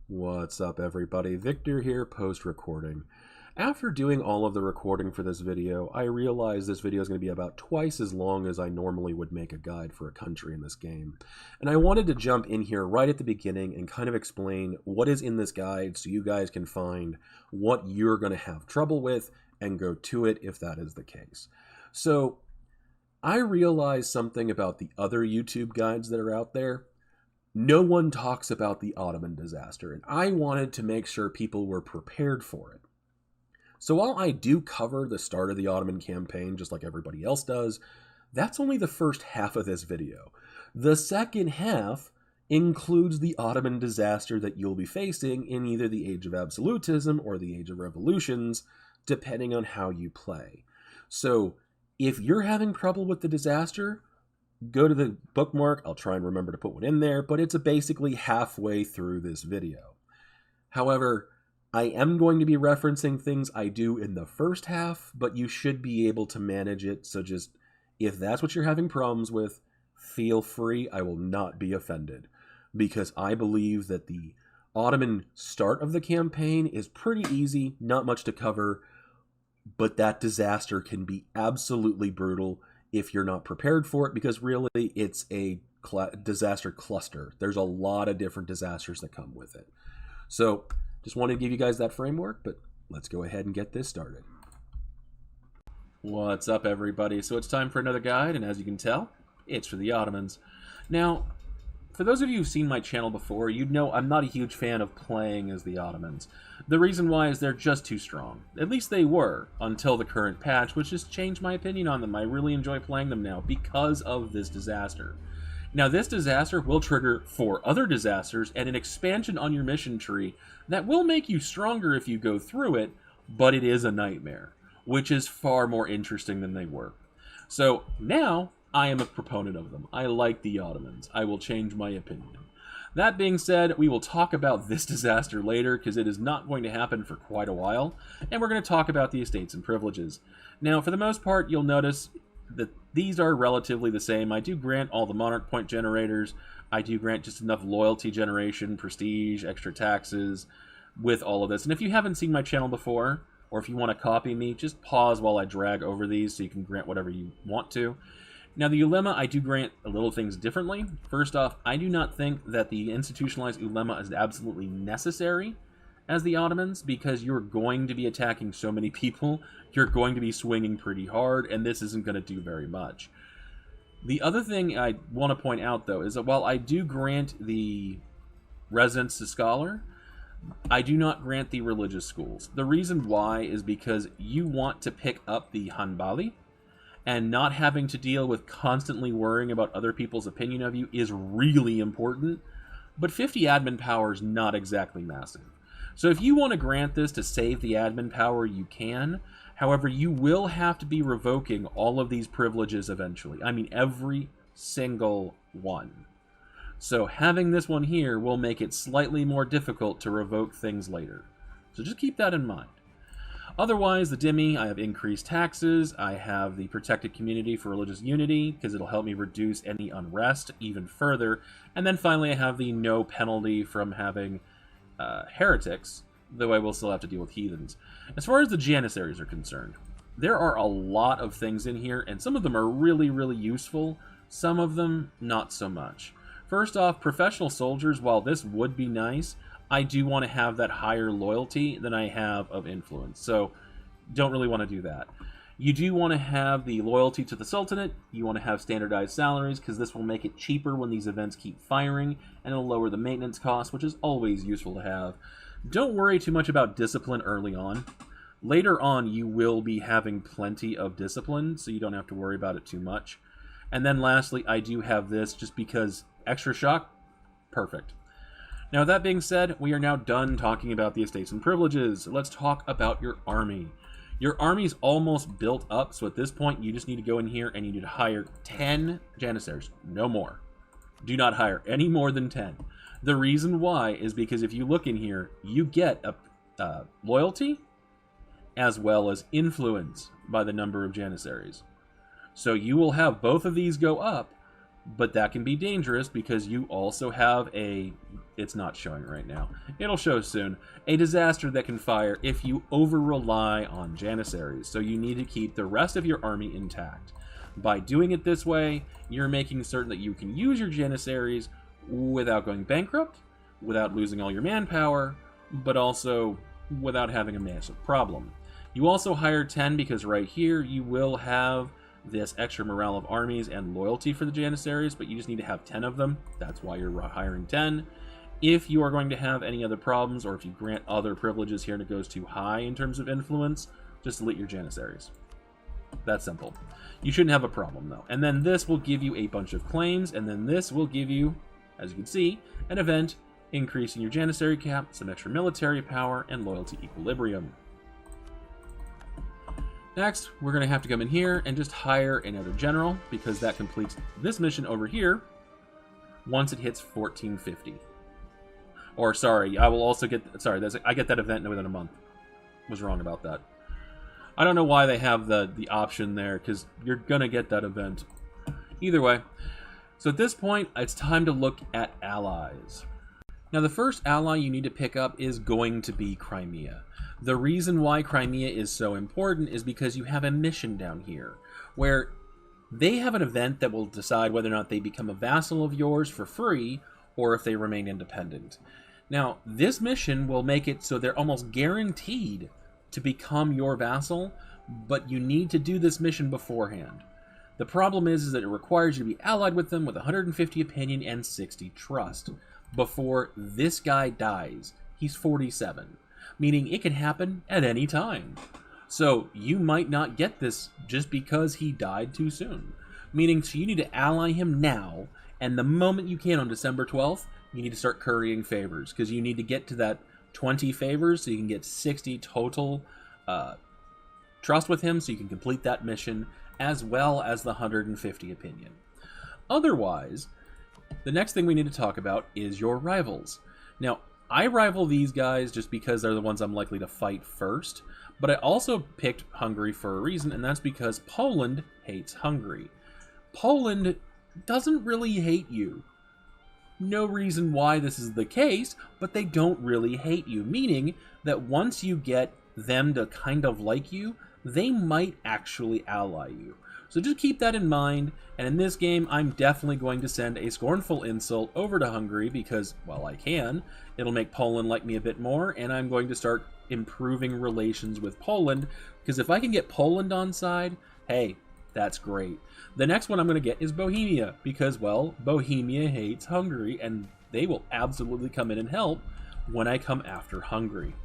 What's up, everybody? Victor here, post-recording. After doing all of the recording for this video, I realized this video is going to be about twice as long as I normally would make a guide for a country in this game. And I wanted to jump in here right at the beginning and kind of explain what is in this guide so you guys can find what you're going to have trouble with and go to it if that is the case. So, I realized something about the other YouTube guides that are out there. No one talks about the Ottoman disaster, and I wanted to make sure people were prepared for it. So while I do cover the start of the Ottoman campaign, just like everybody else does, that's only the first half of this video. The second half includes the Ottoman disaster that you'll be facing in either the Age of Absolutism or the Age of Revolutions, depending on how you play. So if you're having trouble with the disaster, go to the bookmark. I'll try and remember to put one in there, but it's basically halfway through this video. However, I am going to be referencing things I do in the first half, but you should be able to manage it, so just, if that's what you're having problems with, feel free. I will not be offended, because I believe that the Ottoman start of the campaign is pretty easy, not much to cover, but that disaster can be absolutely brutal if you're not prepared for it, because really it's a disaster cluster. There's a lot of different disasters that come with it. So just wanted to give you guys that framework, but let's go ahead and get this started. What's up, everybody? So it's time for another guide, and as you can tell, it's for the Ottomans. Now, for those of you who've seen my channel before, you'd know I'm not a huge fan of playing as the Ottomans. The reason why is they're just too strong. At least they were, until the current patch, which has changed my opinion on them. I really enjoy playing them now because of this disaster. Now, this disaster will trigger 4 other disasters and an expansion on your mission tree that will make you stronger if you go through it, but it is a nightmare, which is far more interesting than they were. So now, I am a proponent of them. I like the Ottomans. I will change my opinion. That being said, we will talk about this disaster later, because it is not going to happen for quite a while, and we're going to talk about the estates and privileges. Now, for the most part, you'll notice that these are relatively the same. I do grant all the monarch point generators. I do grant just enough loyalty generation, prestige, extra taxes with all of this. And if you haven't seen my channel before, or if you want to copy me, just pause while I drag over these so you can grant whatever you want to. Now, the ulema, I do grant a little things differently. First off, I do not think that the institutionalized ulema is absolutely necessary as the Ottomans, because you're going to be attacking so many people, you're going to be swinging pretty hard, and this isn't going to do very much. The other thing I want to point out, though, is that while I do grant the residence to scholar, I do not grant the religious schools. The reason why is because you want to pick up the Hanbali, and not having to deal with constantly worrying about other people's opinion of you is really important, but 50 admin power is not exactly massive. So if you want to grant this to save the admin power, you can. However, you will have to be revoking all of these privileges eventually. I mean, every single one. So having this one here will make it slightly more difficult to revoke things later. So just keep that in mind. Otherwise, the Dhimmi, I have increased taxes, I have the protected community for religious unity, because it'll help me reduce any unrest even further, and then finally I have the no penalty from having heretics, though I will still have to deal with heathens. As far as the Janissaries are concerned, there are a lot of things in here, and some of them are really, really useful, some of them not so much. First off, professional soldiers, while this would be nice, I do want to have that higher loyalty than I have of influence, so don't really want to do that. You do want to have the loyalty to the Sultanate, you want to have standardized salaries, because this will make it cheaper when these events keep firing, and it'll lower the maintenance costs, which is always useful to have. Don't worry too much about discipline early on. Later on, you will be having plenty of discipline, so you don't have to worry about it too much. And then lastly, I do have this, just because extra shock, perfect. Now, that being said, we are now done talking about the estates and privileges. Let's talk about your army. Your army's almost built up, so at this point, you just need to go in here and you need to hire 10 Janissaries. No more. Do not hire any more than 10. The reason why is because if you look in here, you get a loyalty as well as influence by the number of Janissaries. So you will have both of these go up, But that can be dangerous because you also have a... It's not showing right now. It'll show soon. A disaster that can fire if you over-rely on Janissaries. So you need to keep the rest of your army intact. By doing it this way, you're making certain that you can use your Janissaries without going bankrupt, without losing all your manpower, but also without having a massive problem. You also hire 10 because right here you will have this extra morale of armies and loyalty for the Janissaries, but you just need to have 10 of them. That's why you're hiring 10. If you are going to have any other problems, or if you grant other privileges here and it goes too high in terms of influence, just delete your Janissaries. That's simple. You shouldn't have a problem, though. And then this will give you a bunch of claims, and then this will give you, as you can see, an event increasing your Janissary cap, some extra military power, and loyalty equilibrium. Next, we're going to have to come in here and just hire another general, because that completes this mission over here once it hits 1450. Or, sorry, I will also get... Sorry, I get that event within a month. Was wrong about that. I don't know why they have the option there, because you're going to get that event. Either way. So at this point, it's time to look at allies. Now, the first ally you need to pick up is going to be Crimea. The reason why Crimea is so important is because you have a mission down here, where they have an event that will decide whether or not they become a vassal of yours for free, or if they remain independent. Now, this mission will make it so they're almost guaranteed to become your vassal, but you need to do this mission beforehand. The problem is that it requires you to be allied with them with 150 opinion and 60 trust before this guy dies. He's 47, meaning it can happen at any time. So you might not get this just because he died too soon, meaning so you need to ally him now, and the moment you can on December 12th, you need to start currying favors, because you need to get to that 20 favors so you can get 60 total trust with him so you can complete that mission, as well as the 150 opinion. Otherwise, the next thing we need to talk about is your rivals. Now, I rival these guys just because they're the ones I'm likely to fight first, but I also picked Hungary for a reason, and that's because Poland hates Hungary. Poland doesn't really hate you. No reason why this is the case, but they don't really hate you, meaning that once you get them to kind of like you, they might actually ally you. So just keep that in mind, and in this game, I'm definitely going to send a scornful insult over to Hungary because, well, I can. It'll make Poland like me a bit more, and I'm going to start improving relations with Poland, because if I can get Poland on side, hey, that's great. The next one I'm going to get is Bohemia, because, well, Bohemia hates Hungary, and they will absolutely come in and help when I come after Hungary.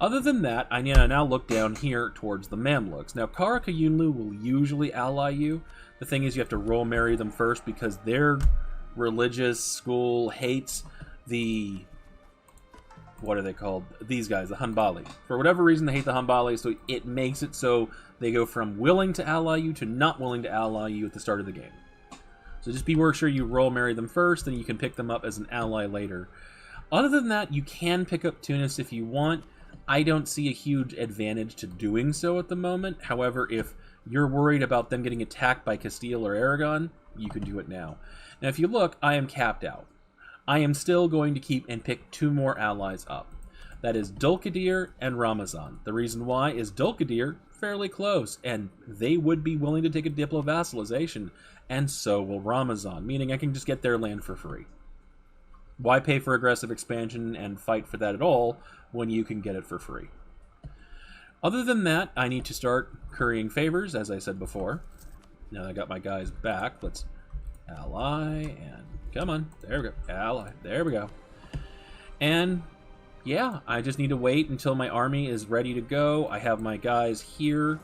Other than that, I now look down here towards the Mamluks. Now, Karakayunlu will usually ally you. The thing is, you have to royal marry them first because their religious school hates the... What are they called? These guys, the Hanbali. For whatever reason, they hate the Hanbali, so it makes it so they go from willing to ally you to not willing to ally you at the start of the game. So just be sure you royal marry them first, then you can pick them up as an ally later. Other than that, you can pick up Tunis if you want. I don't see a huge advantage to doing so at the moment. However, if you're worried about them getting attacked by Castile or Aragon, you can do it now. Now, if you look, I am capped out. I am still going to keep and pick 2 more allies up. That is Dulkadir and Ramazan. The reason why is Dulkadir, fairly close, and they would be willing to take a diplo-vassalization, and so will Ramazan, meaning I can just get their land for free. Why pay for aggressive expansion and fight for that at all when you can get it for free? Other than that, I need to start currying favors, as I said before. Now that I got my guys back, let's ally, and come on, there we go, ally, there we go. And yeah, I just need to wait until my army is ready to go. I have my guys here.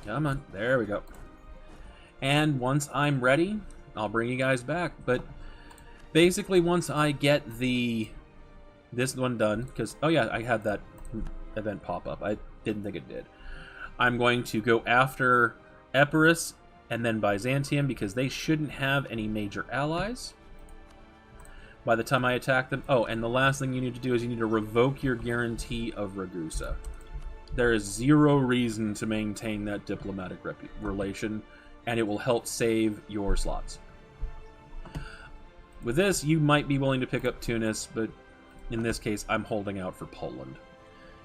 Come on, there we go. And once I'm ready, I'll bring you guys back. But basically, once I get this one done, because, oh yeah, I had that event pop up. I didn't think it did. I'm going to go after Epirus and then Byzantium, because they shouldn't have any major allies by the time I attack them. Oh, and the last thing you need to do is you need to revoke your guarantee of Ragusa. There is 0 reason to maintain that diplomatic relation. and it will help save your slots. With this, you might be willing to pick up Tunis, but in this case, I'm holding out for Poland.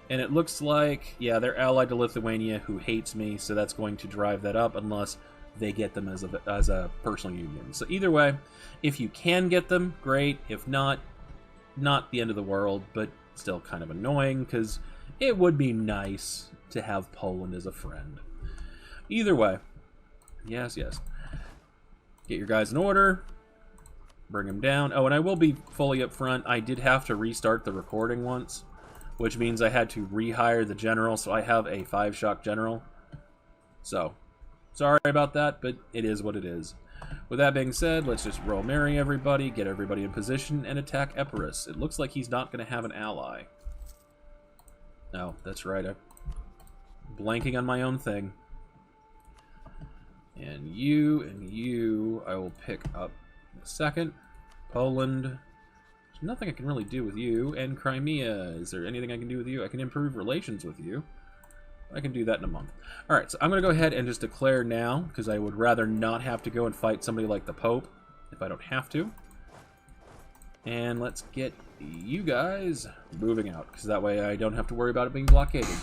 And it looks like, yeah, they're allied to Lithuania, who hates me, so that's going to drive that up unless they get them as a personal union. So either way, if you can get them, great. If not, not the end of the world, but still kind of annoying, because it would be nice to have Poland as a friend. Either way, yes, yes. Get your guys in order. Bring them down. Oh, and I will be fully up front. I did have to restart the recording once, which means I had to rehire the general, so I have a 5-shock general. So, sorry about that, but it is what it is. With that being said, let's just roll Mary everybody, get everybody in position, and attack Epirus. It looks like he's not going to have an ally. No, that's right. I'm blanking on my own thing. And you, I will pick up in a second. Poland. There's nothing I can really do with you. And Crimea. Is there anything I can do with you? I can improve relations with you. I can do that in a month. Alright, so I'm going to go ahead and just declare now, because I would rather not have to go and fight somebody like the Pope, if I don't have to. And let's get you guys moving out, because that way I don't have to worry about it being blockaded.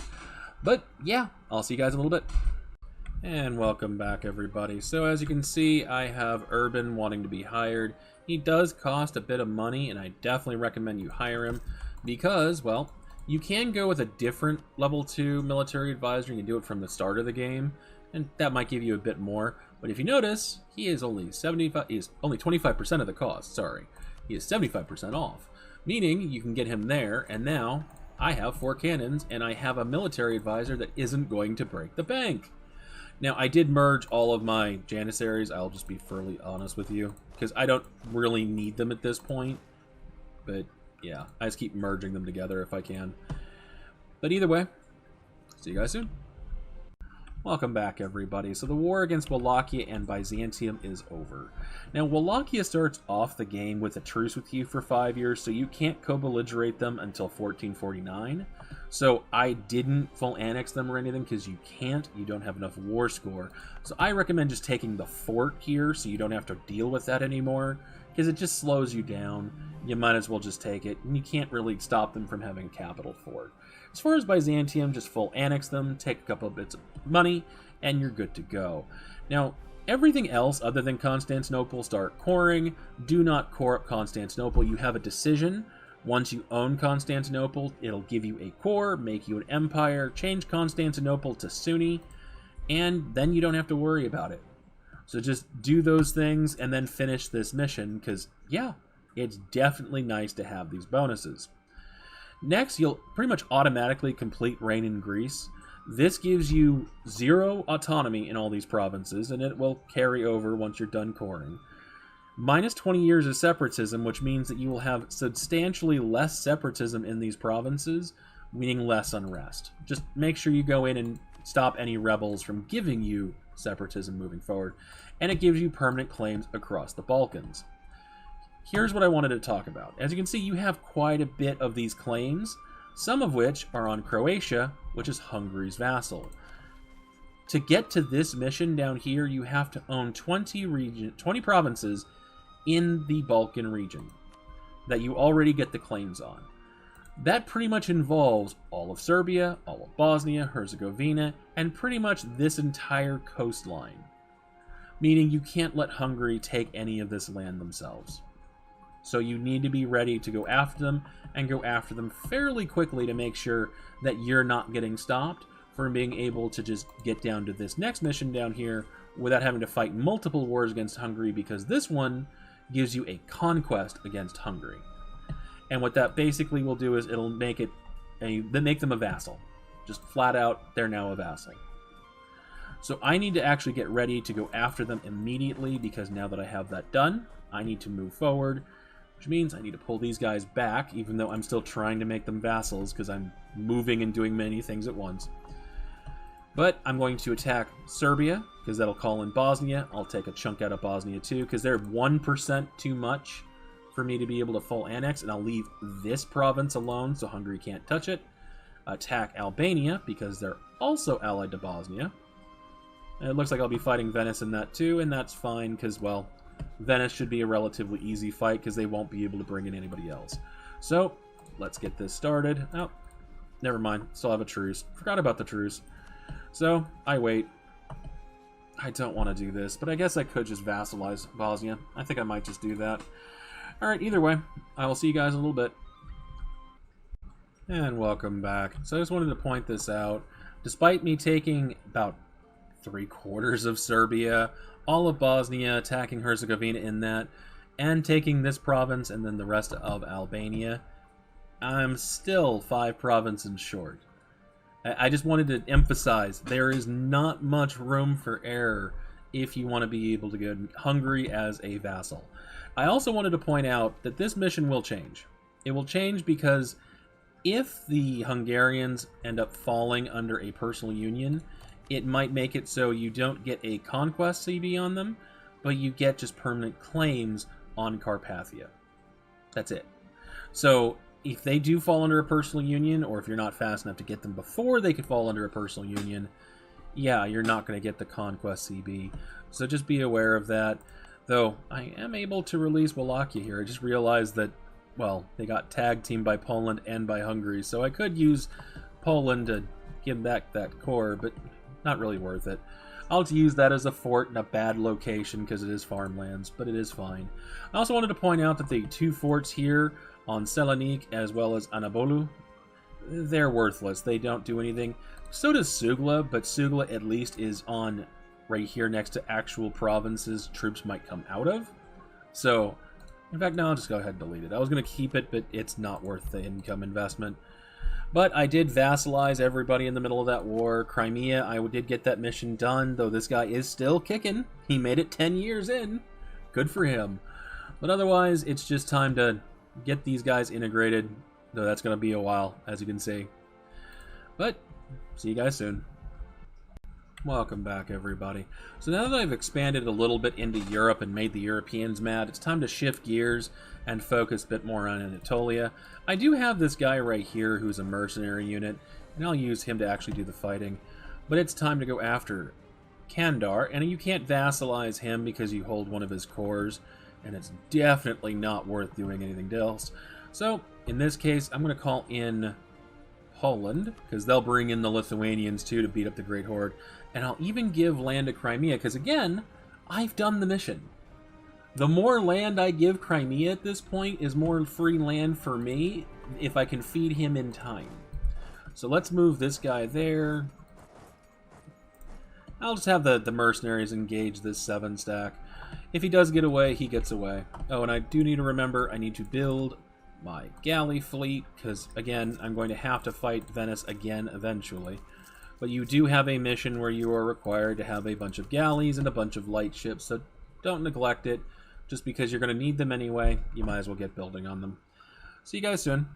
But, yeah, I'll see you guys in a little bit. And welcome back, everybody. So as you can see, I have Urban wanting to be hired. He does cost a bit of money, and I definitely recommend you hire him, because, well, you can go with a different level 2 military advisor. You can do it from the start of the game, and that might give you a bit more. But if you notice, he is only 25% of the cost. Sorry, he is 75% off, meaning you can get him there. And now I have 4 cannons, and I have a military advisor that isn't going to break the bank. Now I did merge all of my janissaries. I'll just be fairly honest with you, because I don't really need them at this point. But yeah, I just keep merging them together if I can. But either way, see you guys soon. Welcome back, everybody. So the war against Wallachia and Byzantium is over. Now, Wallachia starts off the game with a truce with you for 5 years, so you can't co-belligerate them until 1449. So I didn't full annex them or anything, because you can't. You don't have enough war score. So I recommend just taking the fort here, so you don't have to deal with that anymore, because it just slows you down. You might as well just take it, and you can't really stop them from having a capital fort. As far as Byzantium, just full annex them, take a couple of bits of money, and you're good to go. Now, everything else other than Constantinople, start coring. Do not core up Constantinople. You have a decision. Once you own Constantinople, it'll give you a core, make you an empire, change Constantinople to Sunni, and then you don't have to worry about it. So just do those things and then finish this mission, because, yeah, it's definitely nice to have these bonuses. Next, you'll pretty much automatically complete reign in Greece. This gives you 0 autonomy in all these provinces, and it will carry over once you're done coring. Minus 20 years of separatism, which means that you will have substantially less separatism in these provinces, meaning less unrest. Just make sure you go in and stop any rebels from giving you separatism moving forward, and it gives you permanent claims across the Balkans. Here's what I wanted to talk about. As you can see, you have quite a bit of these claims, some of which are on Croatia, which is Hungary's vassal. To get to this mission down here, you have to own 20 provinces in the Balkan region that you already get the claims on. That pretty much involves all of Serbia, all of Bosnia, Herzegovina, and pretty much this entire coastline. Meaning you can't let Hungary take any of this land themselves. So you need to be ready to go after them, and go after them fairly quickly to make sure that you're not getting stopped from being able to just get down to this next mission down here without having to fight multiple wars against Hungary, because this one gives you a conquest against Hungary. And what that basically will do is it'll make them a vassal. Just flat out, they're now a vassal. So I need to actually get ready to go after them immediately, because now that I have that done, I need to move forward, which means I need to pull these guys back, even though I'm still trying to make them vassals, because I'm moving and doing many things at once. But I'm going to attack Serbia, because that'll call in Bosnia. I'll take a chunk out of Bosnia too, because they're 1% too much for me to be able to full annex, and I'll leave this province alone so Hungary can't touch it. Attack Albania, because they're also allied to Bosnia. And it looks like I'll be fighting Venice in that too, and that's fine, because, well, Venice should be a relatively easy fight, because they won't be able to bring in anybody else. So, let's get this started. Oh, never mind. Still have a truce. Forgot about the truce. So, I wait. I don't want to do this, but I guess I could just vassalize Bosnia. I think I might just do that. Alright, either way, I will see you guys in a little bit. And welcome back. So I just wanted to point this out. Despite me taking about 3/4 of Serbia, all of Bosnia, attacking Herzegovina in that, and taking this province and then the rest of Albania, I'm still 5 provinces short. I just wanted to emphasize, there is not much room for error if you want to be able to get Hungary as a vassal. I also wanted to point out that this mission will change. It will change because if the Hungarians end up falling under a personal union, it might make it so you don't get a conquest CB on them, but you get just permanent claims on Carpathia. That's it. So if they do fall under a personal union, or if you're not fast enough to get them before they could fall under a personal union, yeah, you're not going to get the conquest CB. So just be aware of that. Though I am able to release Wallachia here. I just realized that, well, they got tag teamed by Poland and by Hungary, so I could use Poland to give back that core, but not really worth it. I'll just use that as a fort in a bad location because it is farmlands, but it is fine. I also wanted to point out that the 2 forts here on Selanik as well as Anabolu, they're worthless. They don't do anything. So does Sugla, but Sugla at least is on right here next to actual provinces troops might come out of. So, in fact, no, I'll just go ahead and delete it. I was going to keep it, but it's not worth the income investment. But I did vassalize everybody in the middle of that war. Crimea, I did get that mission done, though this guy is still kicking. He made it 10 years in. Good for him. But otherwise, it's just time to get these guys integrated, though that's going to be a while, as you can see. But, see you guys soon. Welcome back, everybody. So now that I've expanded a little bit into Europe and made the Europeans mad, it's time to shift gears and focus a bit more on Anatolia. I do have this guy right here who's a mercenary unit, and I'll use him to actually do the fighting. But it's time to go after Kandar, and you can't vassalize him because you hold one of his cores, and it's definitely not worth doing anything else. So, in this case, I'm going to call in Poland, because they'll bring in the Lithuanians too to beat up the Great Horde. And I'll even give land to Crimea, because again, I've done the mission. The more land I give Crimea at this point is more free land for me if I can feed him in time. So let's move this guy there. I'll just have the mercenaries engage this 7 stack. If he does get away, he gets away. Oh, and I do need to remember, I need to build my galley fleet, because again, I'm going to have to fight Venice again eventually. But you do have a mission where you are required to have a bunch of galleys and a bunch of light ships, so don't neglect it. Just because you're going to need them anyway, you might as well get building on them. See you guys soon.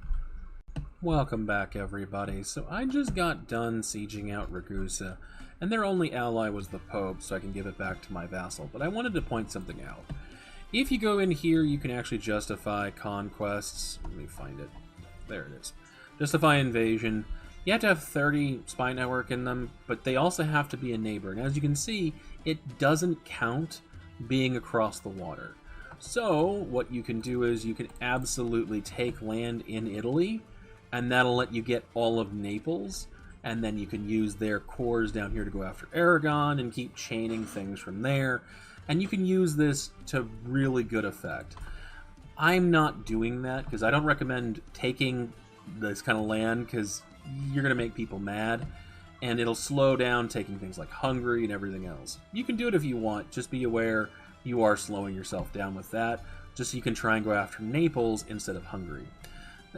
Welcome back, everybody. So I just got done sieging out Ragusa, and their only ally was the Pope, so I can give it back to my vassal. But I wanted to point something out. If you go in here, you can actually justify conquests. Let me find it. There it is. Justify invasion. You have to have 30 spy network in them, but they also have to be a neighbor. And as you can see, it doesn't count being across the water. So what you can do is you can absolutely take land in Italy, and that'll let you get all of Naples, and then you can use their cores down here to go after Aragon and keep chaining things from there. And you can use this to really good effect. I'm not doing that because I don't recommend taking this kind of land because you're going to make people mad, and it'll slow down taking things like Hungary and everything else. You can do it if you want, just be aware you are slowing yourself down with that, just so you can try and go after Naples instead of Hungary.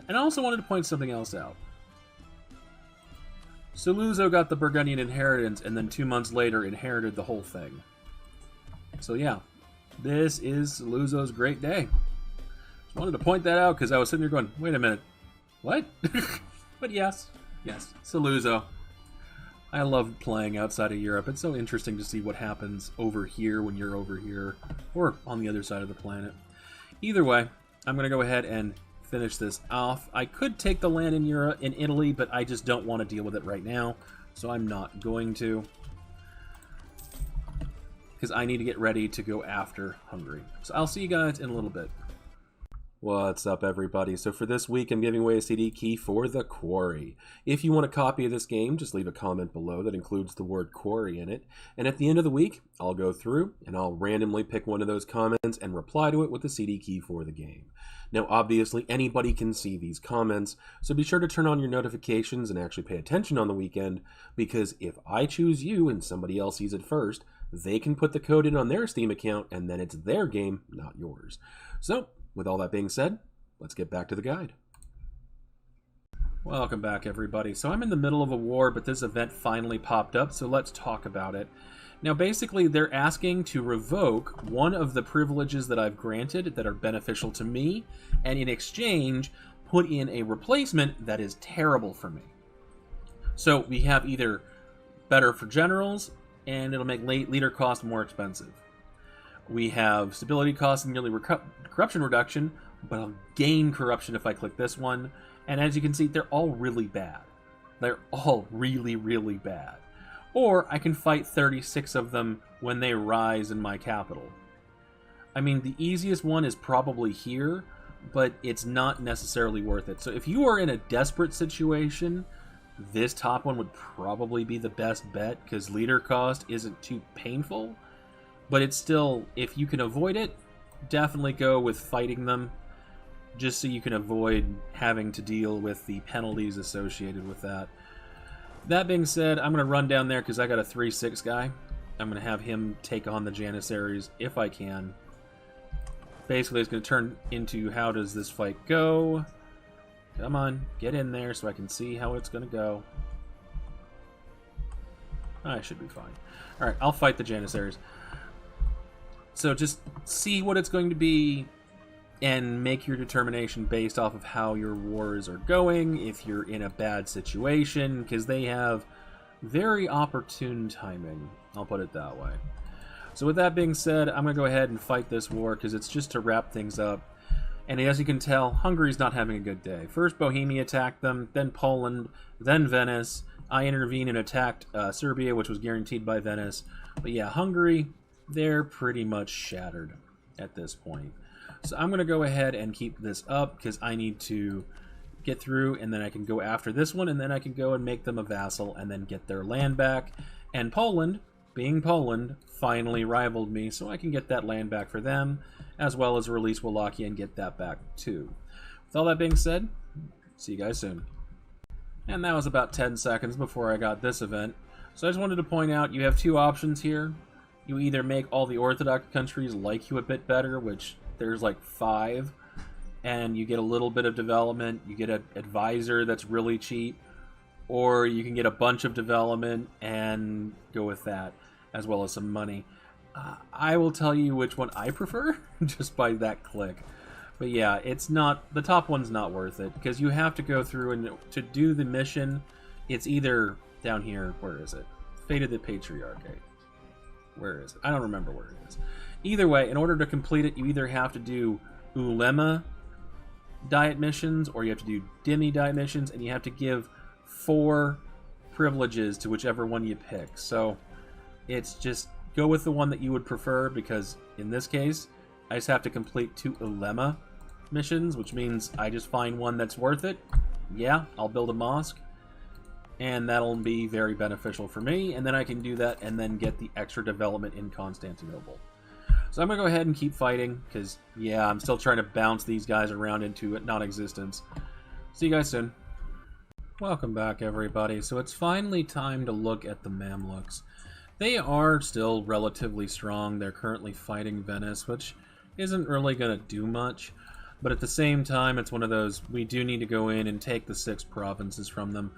And I also wanted to point something else out. Saluzzo got the Burgundian inheritance, and then 2 months later inherited the whole thing. So yeah, this is Saluzzo's great day. Just wanted to point that out because I was sitting there going, wait a minute, what? But yes, Saluzzo. I love playing outside of Europe. It's so interesting to see what happens over here when you're over here, or on the other side of the planet. Either way, I'm going to go ahead and finish this off. I could take the land in Italy, but I just don't want to deal with it right now, so I'm not going to. because I need to get ready to go after Hungary. So I'll see you guys in a little bit. What's up, everybody? So for this week, I'm giving away a CD key for The Quarry. If you want a copy of this game, just leave a comment below that includes the word Quarry in it. And at the end of the week, I'll go through and I'll randomly pick one of those comments and reply to it with the CD key for the game. Now, obviously, anybody can see these comments, so be sure to turn on your notifications and actually pay attention on the weekend, because if I choose you and somebody else sees it first, they can put the code in on their Steam account, and then it's their game, not yours. So, with all that being said, let's get back to the guide. Welcome back, everybody. So I'm in the middle of a war, but this event finally popped up, so let's talk about it. Now, basically, they're asking to revoke one of the privileges that I've granted that are beneficial to me, and in exchange, put in a replacement that is terrible for me. So we have either better for generals, and it'll make leader cost more expensive. We have stability cost and nearly corruption reduction, but I'll gain corruption if I click this one. And as you can see, they're all really bad. They're all really, really bad. Or I can fight 36 of them when they rise in my capital. I mean, the easiest one is probably here, but it's not necessarily worth it. So if you are in a desperate situation, this top one would probably be the best bet, because leader cost isn't too painful. But it's still, if you can avoid it, definitely go with fighting them, just so you can avoid having to deal with the penalties associated with that. That being said, I'm going to run down there because I got a 3-6 guy. I'm going to have him take on the Janissaries if I can. Basically, it's going to turn into how does this fight go. Come on, get in there so I can see how it's going to go. I should be fine. Alright, I'll fight the Janissaries. So just see what it's going to be and make your determination based off of how your wars are going, if you're in a bad situation, because they have very opportune timing. I'll put it that way. So with that being said, I'm going to go ahead and fight this war, because it's just to wrap things up. And as you can tell, Hungary's not having a good day. First Bohemia attacked them, then Poland, then Venice. I intervened and attacked Serbia, which was guaranteed by Venice. But yeah, Hungary, they're pretty much shattered at this point. So I'm going to go ahead and keep this up because I need to get through, and then I can go after this one, and then I can go and make them a vassal and then get their land back. And Poland, being Poland, finally rivaled me, so I can get that land back for them, as well as release Wallachia and get that back too. With all that being said, see you guys soon. And that was about 10 seconds before I got this event. So I just wanted to point out you have two options here. You either make all the Orthodox countries like you a bit better, which there's like 5, and you get a little bit of development, you get an advisor that's really cheap, or you can get a bunch of development and go with that, as well as some money. I will tell you which one I prefer, just by that click. But yeah, it's not, the top one's not worth it, because you have to go through, and to do the mission, it's either down here, where is it? Fate of the Patriarchate. Where is it? I don't remember where it is. Either way, in order to complete it, you either have to do Ulema diet missions, or you have to do Demi diet missions, and you have to give 4 privileges to whichever one you pick. So it's just go with the one that you would prefer, because in this case, I just have to complete 2 Ulema missions, which means I just find one that's worth it. Yeah, I'll build a mosque, and that'll be very beneficial for me, and then I can do that and then get the extra development in Constantinople. So I'm going to go ahead and keep fighting, because, yeah, I'm still trying to bounce these guys around into non-existence. See you guys soon. Welcome back, everybody. So it's finally time to look at the Mamluks. They are still relatively strong. They're currently fighting Venice, which isn't really going to do much. But at the same time, it's one of those, we do need to go in and take the 6 provinces from them.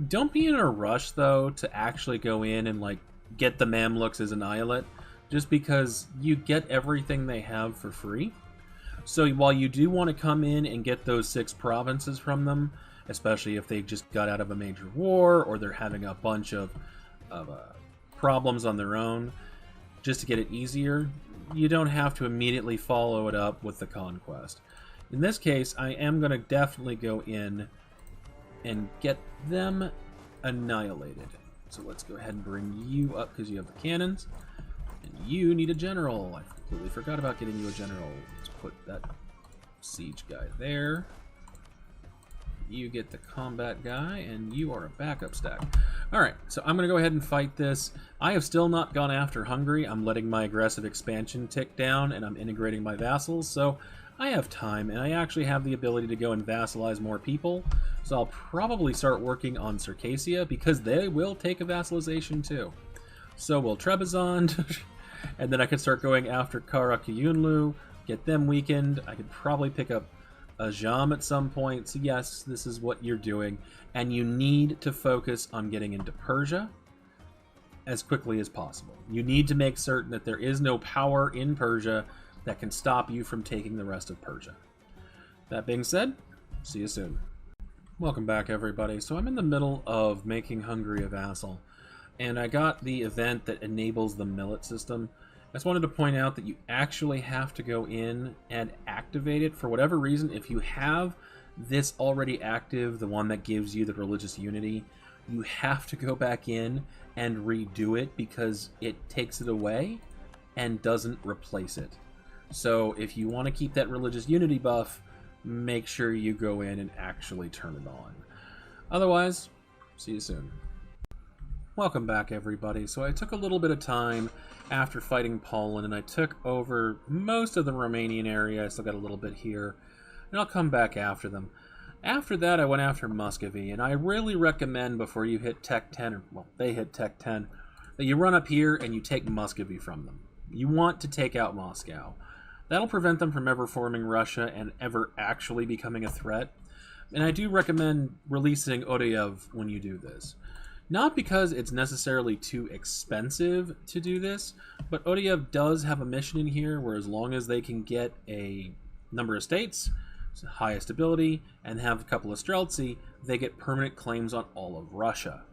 Don't be in a rush, though, to actually go in and, like, get the Mamluks as an eyalet, just because you get everything they have for free. So while you do want to come in and get those 6 provinces from them, especially if they just got out of a major war, or they're having a bunch of problems on their own, just to get it easier, you don't have to immediately follow it up with the conquest. In this case, I am going to definitely go in and get them annihilated. So let's go ahead and bring you up because you have the cannons. And You need a general. I completely forgot about getting you a general. Let's put that siege guy there. You get the combat guy, and you are a backup stack. Alright, so I'm going to go ahead and fight this. I have still not gone after Hungary. I'm letting my aggressive expansion tick down, and I'm integrating my vassals, so I have time, and I actually have the ability to go and vassalize more people. So I'll probably start working on Circassia, because they will take a vassalization too. So will Trebizond, and then I could start going after Karakayunlu, get them weakened. I could probably pick up Ajam at some point. So yes, this is what you're doing, and you need to focus on getting into Persia as quickly as possible. You need to make certain that there is no power in Persia that can stop you from taking the rest of Persia. That being said, see you soon. Welcome back, everybody. So I'm in the middle of making Hungary a vassal, and I got the event that enables the millet system. I just wanted to point out that you actually have to go in and activate it. For whatever reason, if you have this already active, the one that gives you the religious unity, you have to go back in and redo it because it takes it away and doesn't replace it. So if you want to keep that religious unity buff, make sure you go in and actually turn it on. Otherwise, see you soon. Welcome back, everybody. So I took a little bit of time after fighting Poland, and I took over most of the Romanian area. I still got a little bit here, and I'll come back after them. After that, I went after Muscovy, and I really recommend before you hit Tech 10, or, well, they hit Tech 10, that you run up here and you take Muscovy from them. You want to take out Moscow. That'll prevent them from ever forming Russia and ever actually becoming a threat. And I do recommend releasing Odoyev when you do this. Not because it's necessarily too expensive to do this, but Odoyev does have a mission in here where as long as they can get a number of states, highest ability, and have a couple of Streltsy, they get permanent claims on all of Russia.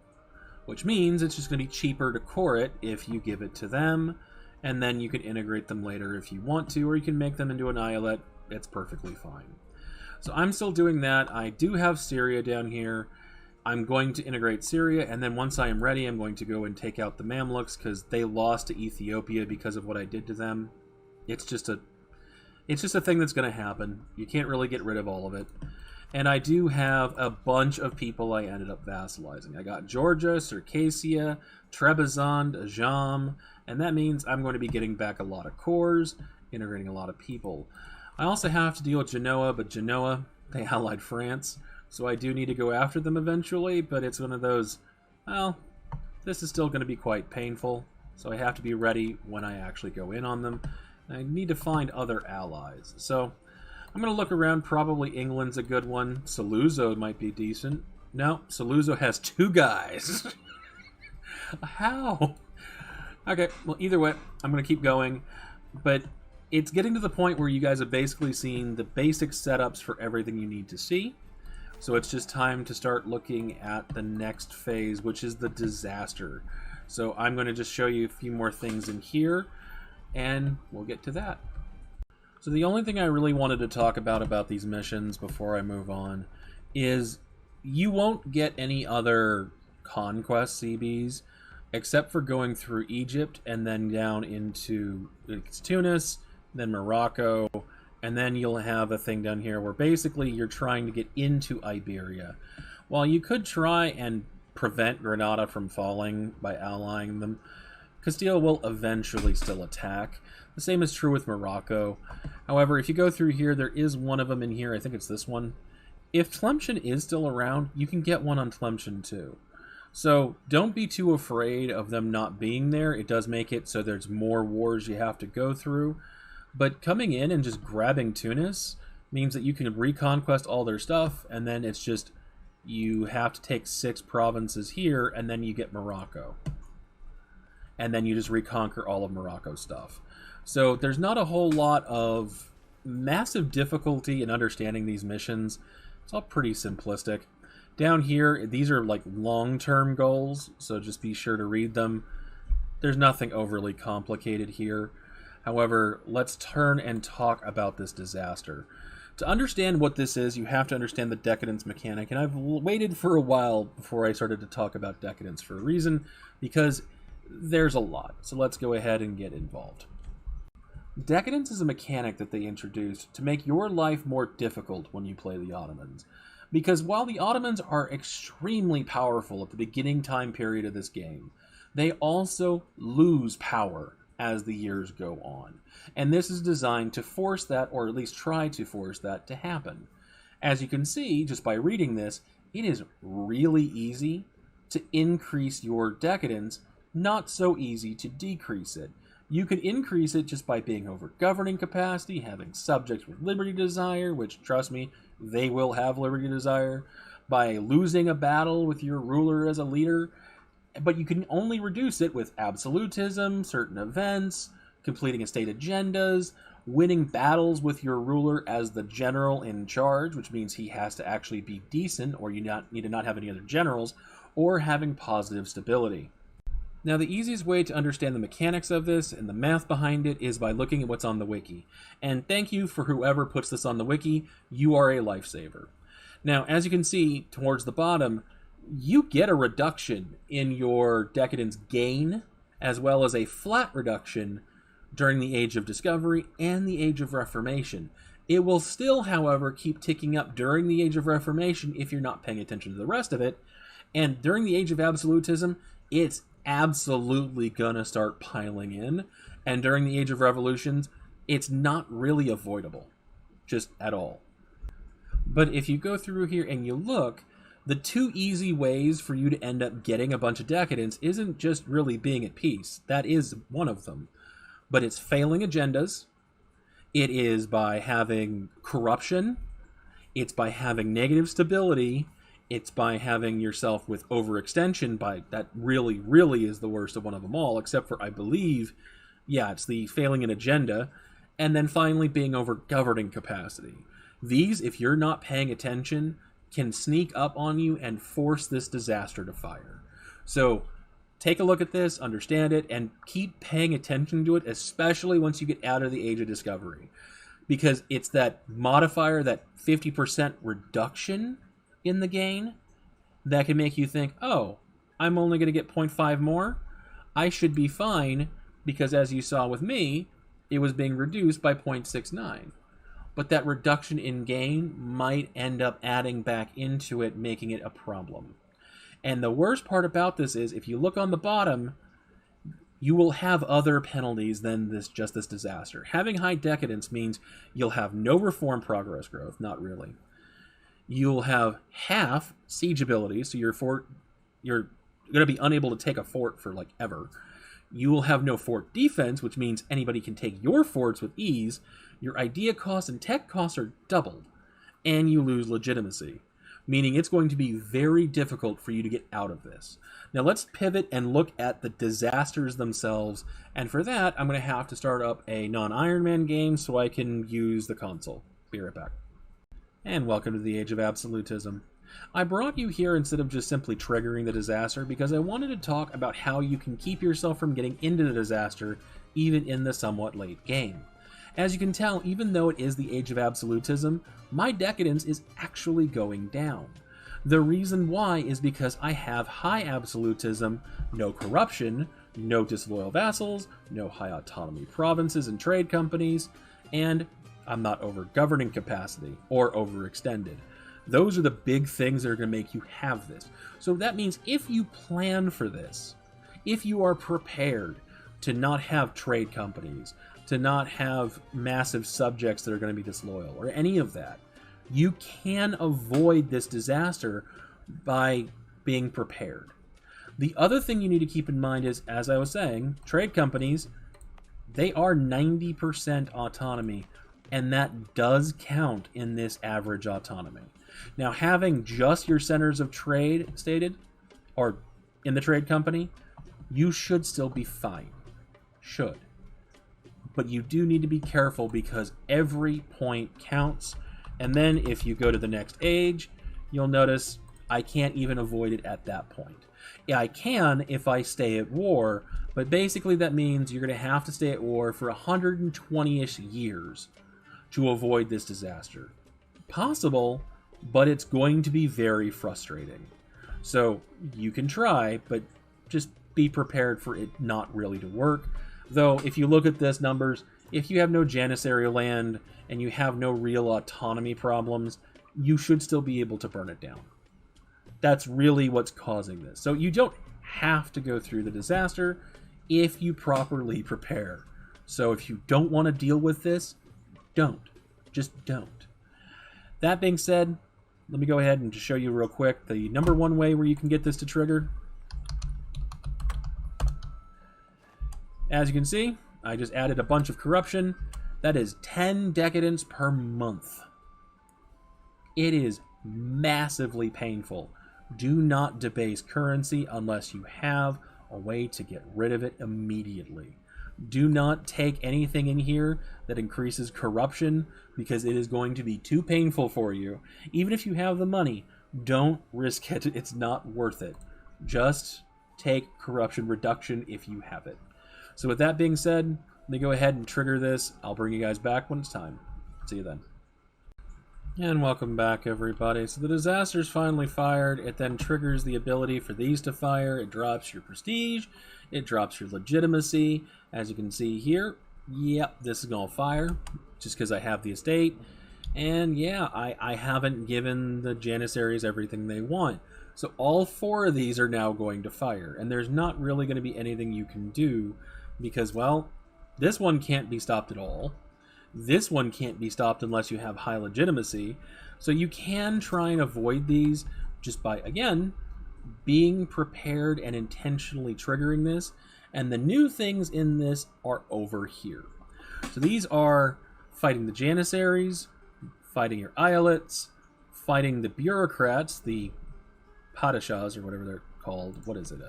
Which means it's just going to be cheaper to core it if you give it to them, and then you can integrate them later if you want to, or you can make them into an eyalet. It's perfectly fine. So I'm still doing that. I do have Syria down here. I'm going to integrate Syria, and then once I am ready, I'm going to go and take out the Mamluks, because they lost to Ethiopia because of what I did to them. It's just a thing that's going to happen. You can't really get rid of all of it. And I do have a bunch of people I ended up vassalizing. I got Georgia, Circassia, Trebizond, Ajam, and that means I'm going to be getting back a lot of cores, integrating a lot of people. I also have to deal with Genoa, but Genoa, they allied France. So I do need to go after them eventually, but it's one of those, well, this is still going to be quite painful, so I have to be ready when I actually go in on them. And I need to find other allies. So I'm going to look around. Probably England's a good one. Saluzzo might be decent. No, Saluzzo has 2 guys. How? Okay, well, either way, I'm going to keep going. But it's getting to the point where you guys have basically seen the basic setups for everything you need to see. So it's just time to start looking at the next phase, which is the disaster. So I'm going to just show you a few more things in here, and we'll get to that. So the only thing I really wanted to talk about these missions before I move on is you won't get any other conquest CBs except for going through Egypt and then down into Tunis, then Morocco, and then you'll have a thing down here where basically you're trying to get into Iberia. While you could try and prevent Granada from falling by allying them, Castile will eventually still attack. The same is true with Morocco. However, if you go through here, there is one of them in here. I think it's this one. If Tlemcen is still around, you can get one on Tlemcen too. So don't be too afraid of them not being there. It does make it so there's more wars you have to go through. But coming in and just grabbing Tunis means that you can reconquest all their stuff, and then it's just you have to take 6 provinces here, and then you get Morocco. And then you just reconquer all of Morocco's stuff. So there's not a whole lot of massive difficulty in understanding these missions. It's all pretty simplistic. Down here, these are like long-term goals, so just be sure to read them. There's nothing overly complicated here. However, let's turn and talk about this disaster. To understand what this is, you have to understand the Decadence mechanic, and I've waited for a while before I started to talk about Decadence for a reason, because there's a lot, so let's go ahead and get involved. Decadence is a mechanic that they introduced to make your life more difficult when you play the Ottomans. Because while the Ottomans are extremely powerful at the beginning time period of this game, they also lose power as the years go on. And this is designed to force that, or at least try to force that, to happen. As you can see, just by reading this, it is really easy to increase your decadence, not so easy to decrease it. You can increase it just by being over governing capacity, having subjects with liberty desire, which, trust me, they will have liberty desire, by losing a battle with your ruler as a leader, but you can only reduce it with absolutism, certain events, completing estate agendas, winning battles with your ruler as the general in charge, which means he has to actually be decent, or you need to not have any other generals, or having positive stability. Now, the easiest way to understand the mechanics of this and the math behind it is by looking at what's on the wiki. And thank you for whoever puts this on the wiki. You are a lifesaver. Now, as you can see towards the bottom, you get a reduction in your decadence gain, as well as a flat reduction during the Age of Discovery and the Age of Reformation. It will still, however, keep ticking up during the Age of Reformation if you're not paying attention to the rest of it. And during the Age of Absolutism, it's absolutely gonna start piling in, and during the Age of Revolutions, it's not really avoidable, just at all. But if you go through here and you look, the two easy ways for you to end up getting a bunch of decadence isn't just really being at peace. That is one of them. But it's failing agendas, it is by having corruption, it's by having negative stability, it's by having yourself with overextension. By that really is the worst of one of them all, except for, I believe, yeah, it's the failing an agenda, and then finally being over governing capacity. These, if you're not paying attention, can sneak up on you and force this disaster to fire. So take a look at this, understand it, and keep paying attention to it, especially once you get out of the Age of Discovery. Because it's that modifier, that 50% reduction in the gain, that can make you think, oh, I'm only going to get 0.5 more? I should be fine, because as you saw with me, it was being reduced by 0.69. But that reduction in gain might end up adding back into it, making it a problem. And the worst part about this is, if you look on the bottom, you will have other penalties than just this disaster. Having high decadence means you'll have no reform progress growth, not really. You'll have half siege ability, so you're going to be unable to take a fort for, like, ever. You will have no fort defense, which means anybody can take your forts with ease. Your idea costs and tech costs are doubled, and you lose legitimacy, meaning it's going to be very difficult for you to get out of this. Now let's pivot and look at the disasters themselves, and for that, I'm going to have to start up a non-Iron Man game so I can use the console. Be right back. And welcome to the Age of Absolutism. I brought you here instead of just simply triggering the disaster because I wanted to talk about how you can keep yourself from getting into the disaster even in the somewhat late game. As you can tell, even though it is the Age of Absolutism, my decadence is actually going down. The reason why is because I have high absolutism, no corruption, no disloyal vassals, no high autonomy provinces and trade companies, and I'm not over governing capacity or overextended. Those are the big things that are going to make you have this. So that means if you plan for this, if you are prepared to not have trade companies, to not have massive subjects that are going to be disloyal, or any of that, you can avoid this disaster by being prepared. The other thing you need to keep in mind is, as I was saying, trade companies, they are 90% autonomy, and that does count in this average autonomy. Now, having just your centers of trade stated, or in the trade company, you should still be fine. Should. But you do need to be careful because every point counts. And then if you go to the next age, you'll notice I can't even avoid it at that point. Yeah, I can if I stay at war, but basically that means you're going to have to stay at war for 120-ish years to avoid this disaster. Possible, but it's going to be very frustrating. So you can try, but just be prepared for it not really to work. Though, if you look at this numbers, if you have no Janissary land and you have no real autonomy problems, you should still be able to burn it down. That's really what's causing this. So you don't have to go through the disaster if you properly prepare. So if you don't want to deal with this, don't. Just don't. That being said, let me go ahead and just show you real quick the number one way where you can get this to trigger. As you can see, I just added a bunch of corruption. That is 10 decadence per month. It is massively painful. Do not debase currency unless you have a way to get rid of it immediately. Do not take anything in here that increases corruption because it is going to be too painful for you. Even if you have the money, don't risk it. It's not worth it. Just take corruption reduction if you have it. So with that being said, let me go ahead and trigger this. I'll bring you guys back when it's time. See you then. And welcome back, everybody. So the disaster's finally fired. It then triggers the ability for these to fire. It drops your prestige. It drops your legitimacy. As you can see here, yep, this is going to fire just because I have the estate. And yeah, I haven't given the Janissaries everything they want. So all 4 of these are now going to fire. And there's not really going to be anything you can do because, well, this one can't be stopped at all. This one can't be stopped unless you have high legitimacy. So you can try and avoid these just by, again, being prepared and intentionally triggering this. And the new things in this are over here. So these are fighting the Janissaries, fighting your Iolets, fighting the bureaucrats, the Padishahs, or whatever they're called. What is it?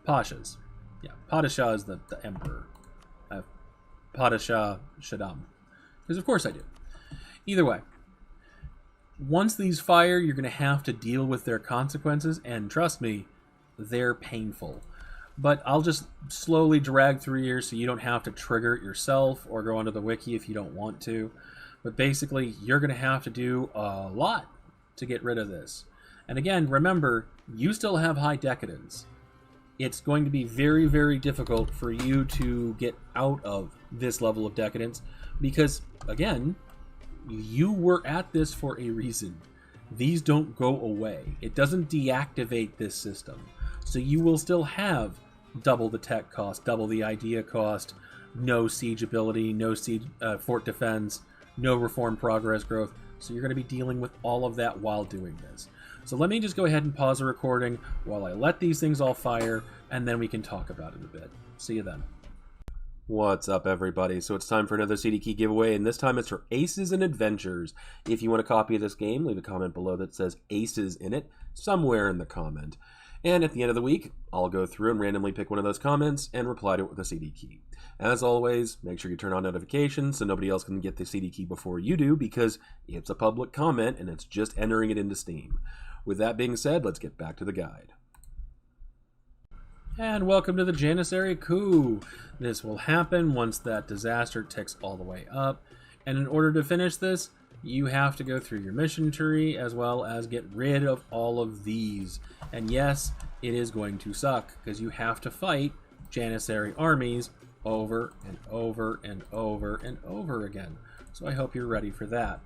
Pashas. Yeah, Padishah is the emperor. Padishah Shaddam. Because of course I do. Either way, once these fire, you're going to have to deal with their consequences, and trust me, they're painful. But I'll just slowly drag through here so you don't have to trigger it yourself or go onto the wiki if you don't want to. But basically, you're going to have to do a lot to get rid of this. And again, remember, you still have high decadence. It's going to be very, very difficult for you to get out of this level of decadence because, again, you were at this for a reason. These don't go away. It doesn't deactivate this system. So you will still have double the tech cost, double the idea cost, no siege ability, no siege fort defense, no reform progress growth. So you're going to be dealing with all of that while doing this. So let me just go ahead and pause the recording while I let these things all fire, and then we can talk about it a bit. See you then. What's up, everybody? So it's time for another CD key giveaway, and this time it's for Aces and Adventures. If you want a copy of this game, leave a comment below that says Aces in it, somewhere in the comment. And at the end of the week, I'll go through and randomly pick one of those comments and reply to it with a CD key. As always, make sure you turn on notifications so nobody else can get the CD key before you do, because it's a public comment and it's just entering it into Steam. With that being said, let's get back to the guide. And welcome to the Janissary coup. This will happen once that disaster ticks all the way up. And in order to finish this, you have to go through your mission tree as well as get rid of all of these. And yes, it is going to suck because you have to fight Janissary armies over and over and over and over again. So I hope you're ready for that.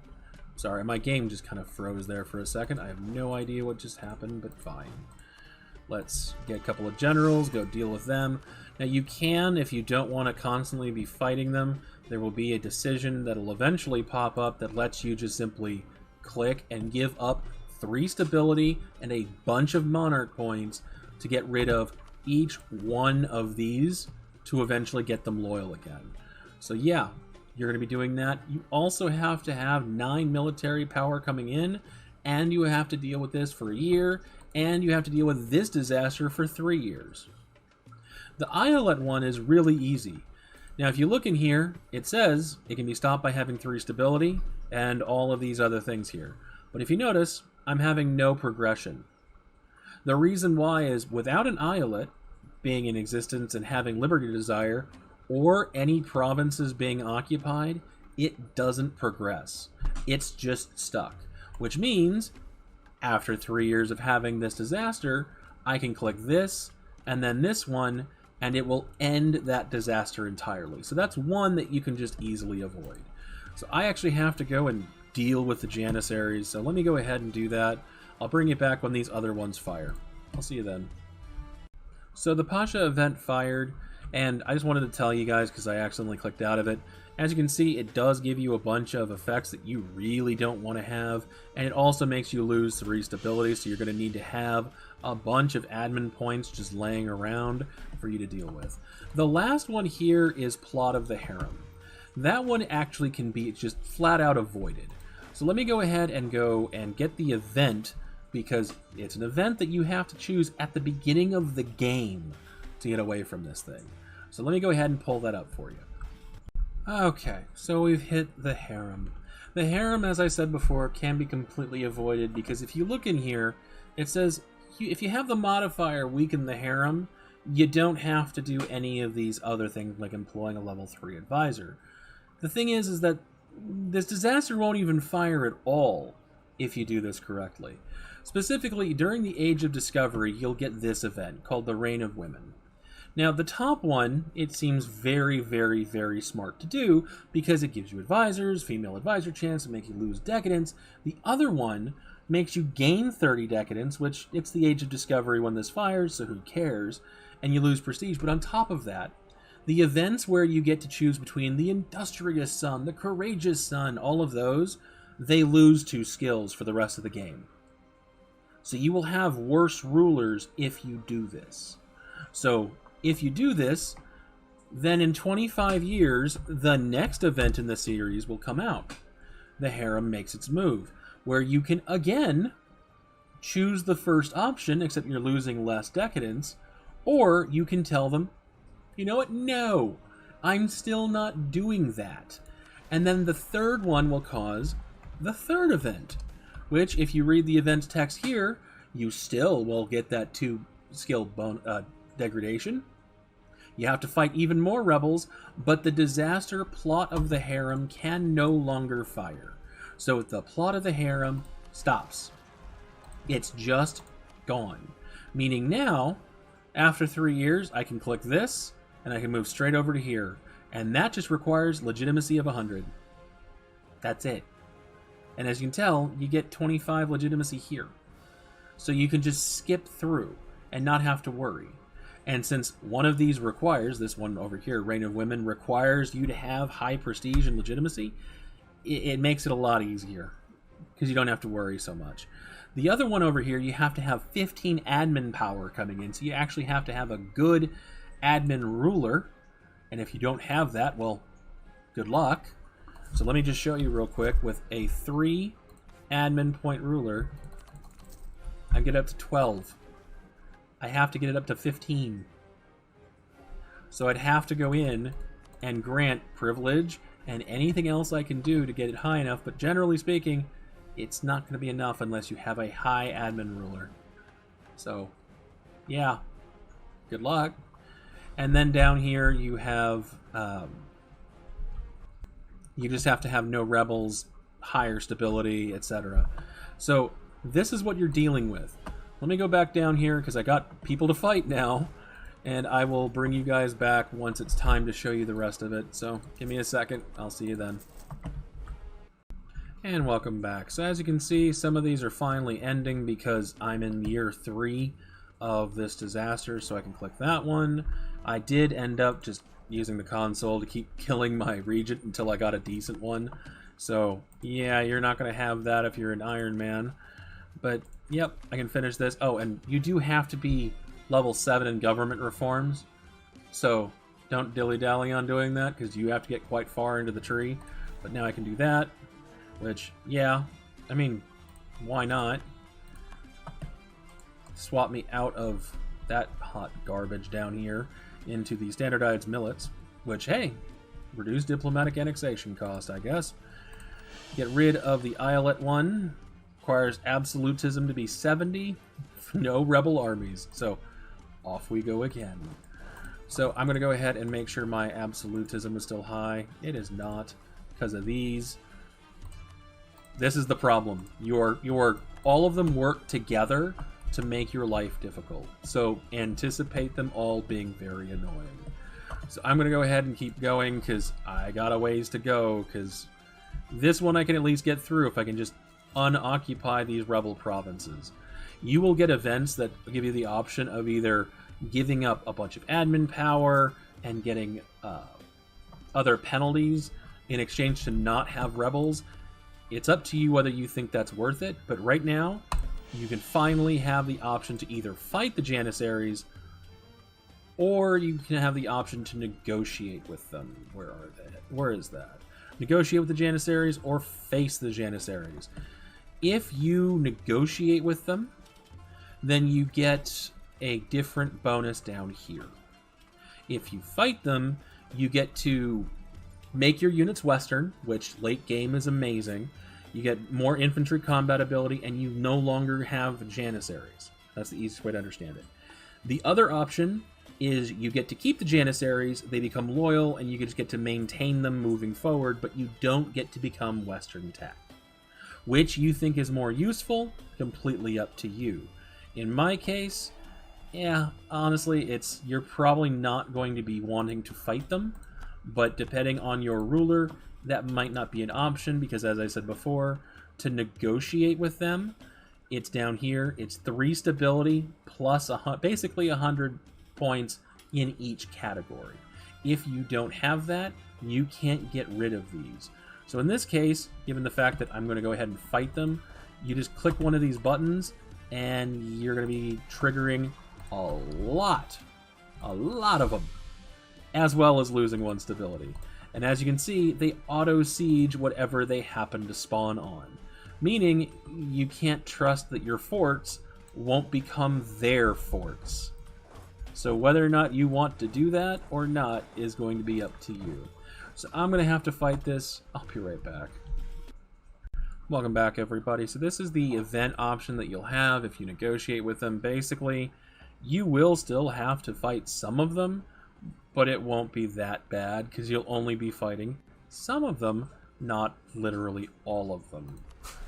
Sorry, my game just kind of froze there for a second. I have no idea what just happened, but fine. Let's get a couple of generals, go deal with them. Now you can, if you don't want to constantly be fighting them, there will be a decision that will eventually pop up that lets you just simply click and give up 3 stability and a bunch of monarch points to get rid of each one of these to eventually get them loyal again. So yeah, you're going to be doing that. You also have to have 9 military power coming in, and you have to deal with this for a year, and you have to deal with this disaster for 3 years. The Iolet one is really easy. Now, if you look in here, it says it can be stopped by having 3 stability and all of these other things here. But if you notice, I'm having no progression. The reason why is without an Iolet being in existence and having Liberty Desire, or any provinces being occupied, it doesn't progress. It's just stuck. Which means, after 3 years of having this disaster, I can click this, and then this one, and it will end that disaster entirely. So that's one that you can just easily avoid. So I actually have to go and deal with the Janissaries, so let me go ahead and do that. I'll bring it back when these other ones fire. I'll see you then. So the Pasha event fired, and I just wanted to tell you guys because I accidentally clicked out of it. As you can see, it does give you a bunch of effects that you really don't want to have, and it also makes you lose 3 stability, so you're going to need to have a bunch of admin points just laying around for you to deal with. The last one here is Plot of the Harem. That one actually can be just flat out avoided. So let me go ahead and go and get the event, because it's an event that you have to choose at the beginning of the game to get away from this thing. So let me go ahead and pull that up for you. Okay, so we've hit the harem. The harem, as I said before, can be completely avoided because if you look in here, it says if you have the modifier weaken the harem, you don't have to do any of these other things like employing a level 3 advisor. The thing is that this disaster won't even fire at all if you do this correctly. Specifically, during the Age of Discovery, you'll get this event called the Reign of Women. Now, the top one, it seems very, very, very smart to do because it gives you advisors, female advisor chance, and make you lose decadence. The other one makes you gain 30 decadence, which it's the Age of Discovery when this fires, so who cares, and you lose prestige. But on top of that, the events where you get to choose between the Industrious Son, the Courageous Son, all of those, they lose 2 skills for the rest of the game. So you will have worse rulers if you do this. So if you do this, then in 25 years, the next event in the series will come out. The harem makes its move, where you can again choose the first option, except you're losing less decadence, or you can tell them, you know what, no, I'm still not doing that. And then the third one will cause the third event, which if you read the event's text here, you still will get that 2 skill degradation. You have to fight even more rebels, but the disaster Plot of the Harem can no longer fire. So the Plot of the Harem stops. It's just gone. Meaning now, after 3 years, I can click this, and I can move straight over to here. And that just requires legitimacy of 100. That's it. And as you can tell, you get 25 legitimacy here. So you can just skip through and not have to worry. And since one of these requires, this one over here, Reign of Women, requires you to have high prestige and legitimacy, it makes it a lot easier because you don't have to worry so much. The other one over here, you have to have 15 admin power coming in, so you actually have to have a good admin ruler. And if you don't have that, well, good luck. So let me just show you real quick. With a 3 admin point ruler, I get up to 12. I have to get it up to 15. So I'd have to go in and grant privilege and anything else I can do to get it high enough, but generally speaking, it's not going to be enough unless you have a high admin ruler. So, yeah, good luck. And then down here you have, you just have to have no rebels, higher stability, etc. So this is what you're dealing with. Let me go back down here because I got people to fight now, and I will bring you guys back once it's time to show you the rest of it. So give me a second. I'll see you then. And welcome back. So as you can see, some of these are finally ending because I'm in year 3 of this disaster, so I can click that one. I did end up just using the console to keep killing my regent until I got a decent one. So yeah, you're not going to have that if you're an Iron Man. But yep, I can finish this. Oh, and you do have to be level 7 in government reforms. So don't dilly-dally on doing that because you have to get quite far into the tree. But now I can do that, which, yeah, I mean, why not? Swap me out of that hot garbage down here into the standardized millets, which, hey, reduce diplomatic annexation cost, I guess. Get rid of the Islet one. Requires absolutism to be 70. No rebel armies. So off we go again. So I'm going to go ahead and make sure my absolutism is still high. It is not because of these. This is the problem. All of them work together to make your life difficult. So anticipate them all being very annoying. So I'm going to go ahead and keep going because I got a ways to go, because this one I can at least get through if I can just unoccupy these rebel provinces. You will get events that give you the option of either giving up a bunch of admin power and getting other penalties in exchange to not have rebels. It's up to you whether you think that's worth it, but right now you can finally have the option to either fight the Janissaries, or you can have the option to negotiate with them. Where are they? Where is that? Negotiate with the Janissaries or face the Janissaries. If you negotiate with them, then you get a different bonus down here. If you fight them, you get to make your units Western, which late game is amazing. You get more infantry combat ability, and you no longer have Janissaries. That's the easiest way to understand it. The other option is you get to keep the Janissaries, they become loyal, and you just get to maintain them moving forward, but you don't get to become Western tech. Which you think is more useful, completely up to you. In my case, yeah, honestly, you're probably not going to be wanting to fight them, but depending on your ruler, that might not be an option, because as I said before, to negotiate with them, it's down here. It's 3 stability plus basically 100 points in each category. If you don't have that, you can't get rid of these. So in this case, given the fact that I'm going to go ahead and fight them, you just click one of these buttons and you're going to be triggering a lot of them, as well as losing 1 stability. And as you can see, they auto-siege whatever they happen to spawn on, meaning you can't trust that your forts won't become their forts. So whether or not you want to do that or not is going to be up to you. So I'm going to have to fight this. I'll be right back. Welcome back, everybody. So this is the event option that you'll have if you negotiate with them. Basically, you will still have to fight some of them, but it won't be that bad because you'll only be fighting some of them, not literally all of them.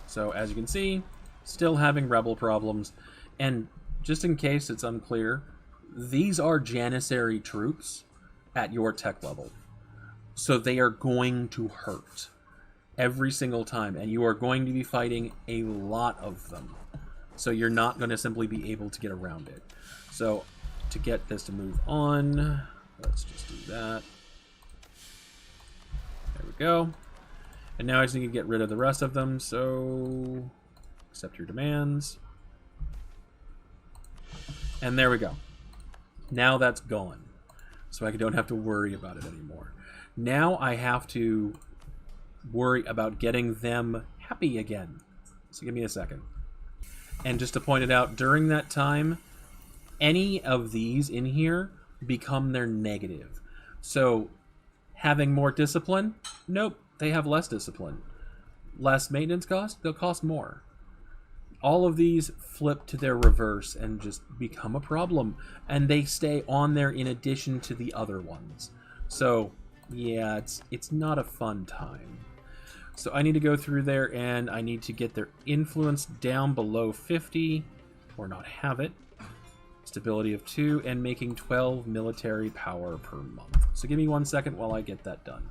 So as you can see, still having rebel problems. And just in case it's unclear, these are Janissary troops at your tech level. So they are going to hurt every single time, and you are going to be fighting a lot of them. So you're not going to simply be able to get around it. So to get this to move on, let's just do that. There we go. And now I just need to get rid of the rest of them, so accept your demands. And there we go. Now that's gone. So I don't have to worry about it anymore. Now I have to worry about getting them happy again. So give me a second. And just to point it out, during that time, any of these in here become their negative. So having more discipline? Nope, they have less discipline. Less maintenance cost? They'll cost more. All of these flip to their reverse and just become a problem. And they stay on there in addition to the other ones. So yeah, it's not a fun time. So I need to go through there and I need to get their influence down below 50 or not have it. Stability of 2 and making 12 military power per month. So give me 1 second while I get that done.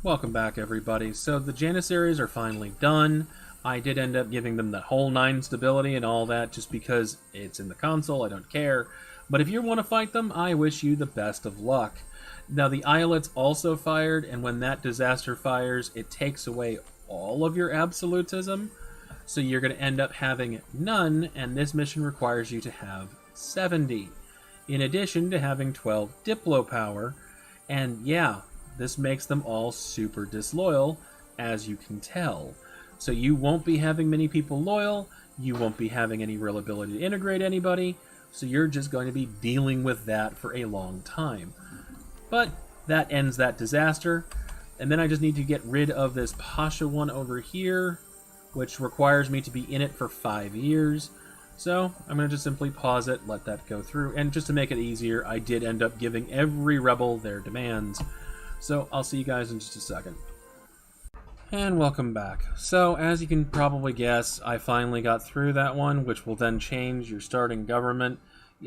Welcome back, everybody. So the Janissaries are finally done. I did end up giving them that whole 9 stability and all that just because it's in the console. I don't care. But if you want to fight them, I wish you the best of luck. Now the Islets also fired, and when that disaster fires, it takes away all of your absolutism. So you're going to end up having none, and this mission requires you to have 70. In addition to having 12 Diplo power, and yeah, this makes them all super disloyal, as you can tell. So you won't be having many people loyal, you won't be having any real ability to integrate anybody, so you're just going to be dealing with that for a long time. But that ends that disaster, and then I just need to get rid of this Pasha one over here, which requires me to be in it for 5 years. So I'm going to just simply pause it, let that go through, and just to make it easier, I did end up giving every rebel their demands. So I'll see you guys in just a second. And welcome back. So, as you can probably guess, I finally got through that one, which will then change your starting government.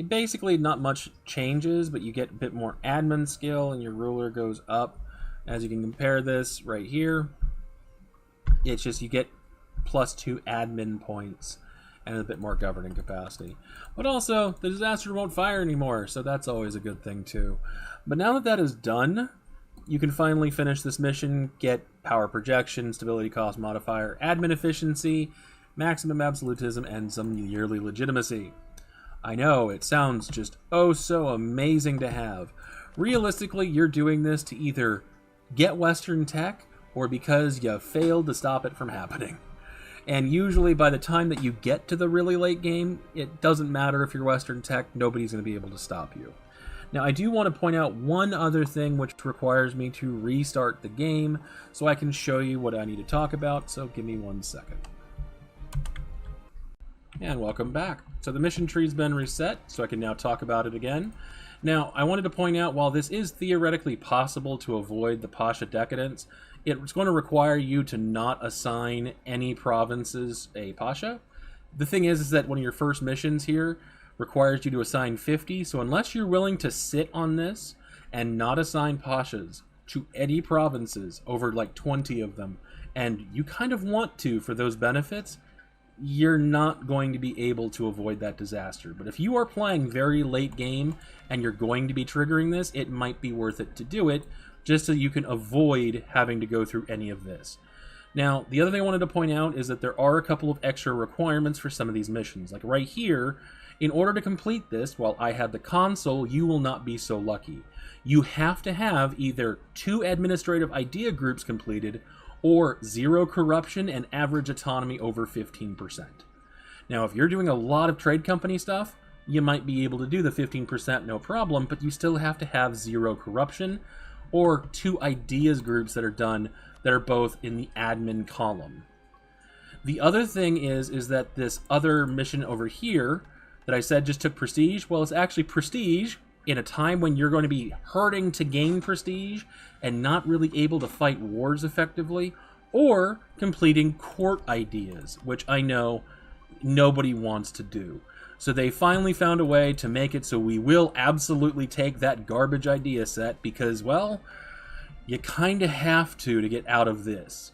Basically, not much changes, but you get a bit more admin skill, and your ruler goes up. As you can compare this right here, it's just you get +2 admin points and a bit more governing capacity. But also, the disaster won't fire anymore, so that's always a good thing too. But now that that is done, you can finally finish this mission, get power projection, stability cost modifier, admin efficiency, maximum absolutism, and some yearly legitimacy. I know, it sounds just oh so amazing to have. Realistically, you're doing this to either get Western tech or because you failed to stop it from happening. And usually by the time that you get to the really late game, it doesn't matter if you're Western tech, nobody's going to be able to stop you. Now, I do want to point out one other thing which requires me to restart the game so I can show you what I need to talk about, so give me 1 second. And welcome back. So the mission tree's been reset, so I can now talk about it again. Now, I wanted to point out, while this is theoretically possible to avoid the Pasha Decadence, it's going to require you to not assign any provinces a Pasha. The thing is that one of your first missions here requires you to assign 50, so unless you're willing to sit on this and not assign Pashas to any provinces, over like 20 of them, and you kind of want to for those benefits, you're not going to be able to avoid that disaster. But if you are playing very late game and you're going to be triggering this, it might be worth it to do it, just so you can avoid having to go through any of this. Now, the other thing I wanted to point out is that there are a couple of extra requirements for some of these missions. Like right here, in order to complete this, while I had the console, you will not be so lucky. You have to have either 2 administrative idea groups completed or 0 corruption and average autonomy over 15%. Now, if you're doing a lot of trade company stuff, you might be able to do the 15% no problem, but you still have to have 0 corruption or 2 ideas groups that are done that are both in the admin column. The other thing is that this other mission over here that I said just took prestige, well, it's actually prestige in a time when you're going to be hurting to gain prestige and not really able to fight wars effectively, or completing court ideas, which I know nobody wants to do. So they finally found a way to make it so we will absolutely take that garbage idea set because, well, you kind of have to get out of this.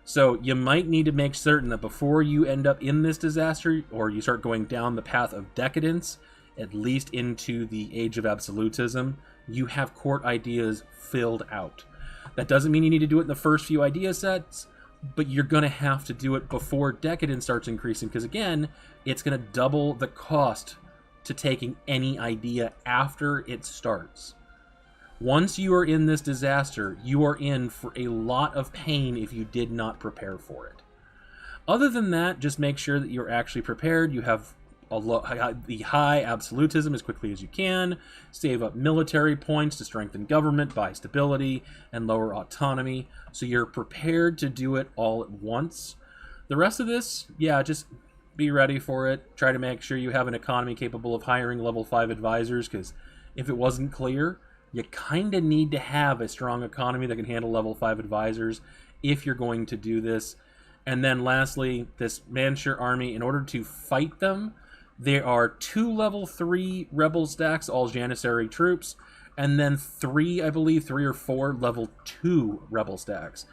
So you might need to make certain that before you end up in this disaster, or you start going down the path of decadence, at least into the age of absolutism, you have court ideas filled out. That doesn't mean you need to do it in the first few idea sets, but you're going to have to do it before decadence starts increasing, because again, it's going to double the cost to taking any idea after it starts. Once you are in this disaster, you are in for a lot of pain if you did not prepare for it. Other than that, just make sure that you're actually prepared. You have the high absolutism as quickly as you can, save up military points to strengthen government by stability and lower autonomy, so you're prepared to do it all at once. The rest of this, yeah, just be ready for it. Try to make sure you have an economy capable of hiring level 5 advisors, because if it wasn't clear, you kind of need to have a strong economy that can handle level 5 advisors if you're going to do this. And then lastly, this Manchur army, in order to fight them, there are 2 level 3 rebel stacks, all Janissary troops, and then 3 or 4 level 2 rebel stacks.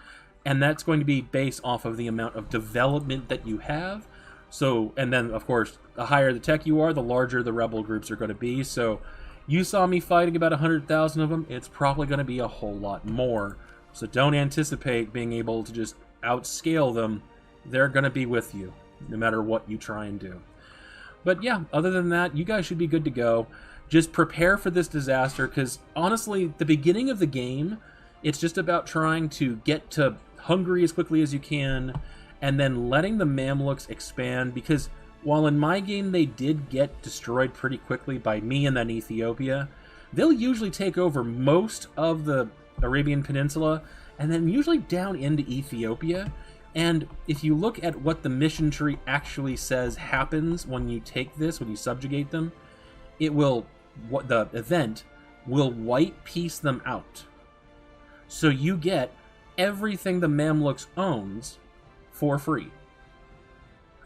And that's going to be based off of the amount of development that you have. So, and then of course, the higher the tech you are, the larger the rebel groups are going to be. So you saw me fighting about 100,000 of them. It's probably going to be a whole lot more. So don't anticipate being able to just outscale them. They're going to be with you, no matter what you try and do. But yeah, other than that, you guys should be good to go. Just prepare for this disaster, because honestly, the beginning of the game, it's just about trying to get to Hungary as quickly as you can, and then letting the Mamluks expand, because while in my game they did get destroyed pretty quickly by me and then Ethiopia, they'll usually take over most of the Arabian Peninsula and then usually down into Ethiopia. And if you look at what the mission tree actually says happens when you take this, when you subjugate them, the event will white piece them out. So you get everything the Mamluks owns for free.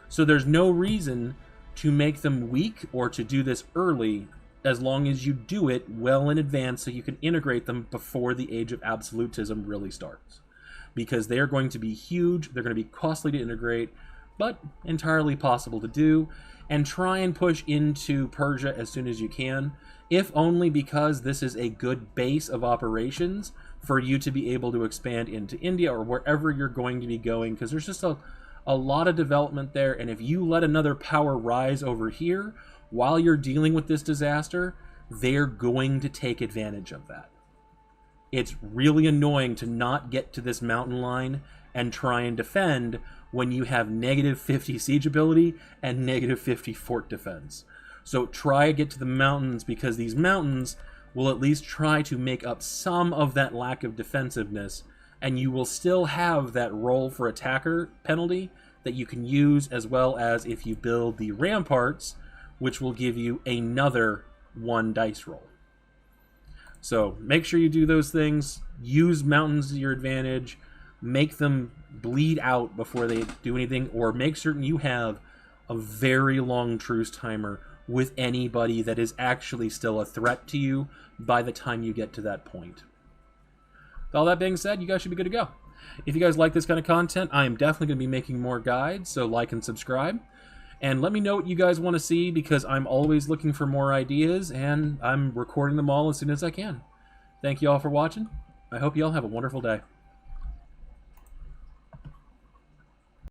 So there's no reason to make them weak or to do this early, as long as you do it well in advance so you can integrate them before the Age of Absolutism really starts. Because they are going to be huge, they're going to be costly to integrate, but entirely possible to do. And try and push into Persia as soon as you can, if only because this is a good base of operations for you to be able to expand into India or wherever you're going to be going, because there's just a lot of development there, and if you let another power rise over here while you're dealing with this disaster, they're going to take advantage of that. It's really annoying to not get to this mountain line and try and defend when you have negative 50 siege ability and negative 50 fort defense. So try to get to the mountains, because these mountains will at least try to make up some of that lack of defensiveness, and you will still have that roll for attacker penalty that you can use, as well as if you build the ramparts, which will give you another 1 dice roll. So make sure you do those things. Use mountains to your advantage. Make them bleed out before they do anything, or make certain you have a very long truce timer with anybody that is actually still a threat to you by the time you get to that point. With all that being said, you guys should be good to go. If you guys like this kind of content, I am definitely going to be making more guides, so like and subscribe. And let me know what you guys want to see, because I'm always looking for more ideas, and I'm recording them all as soon as I can. Thank you all for watching. I hope you all have a wonderful day.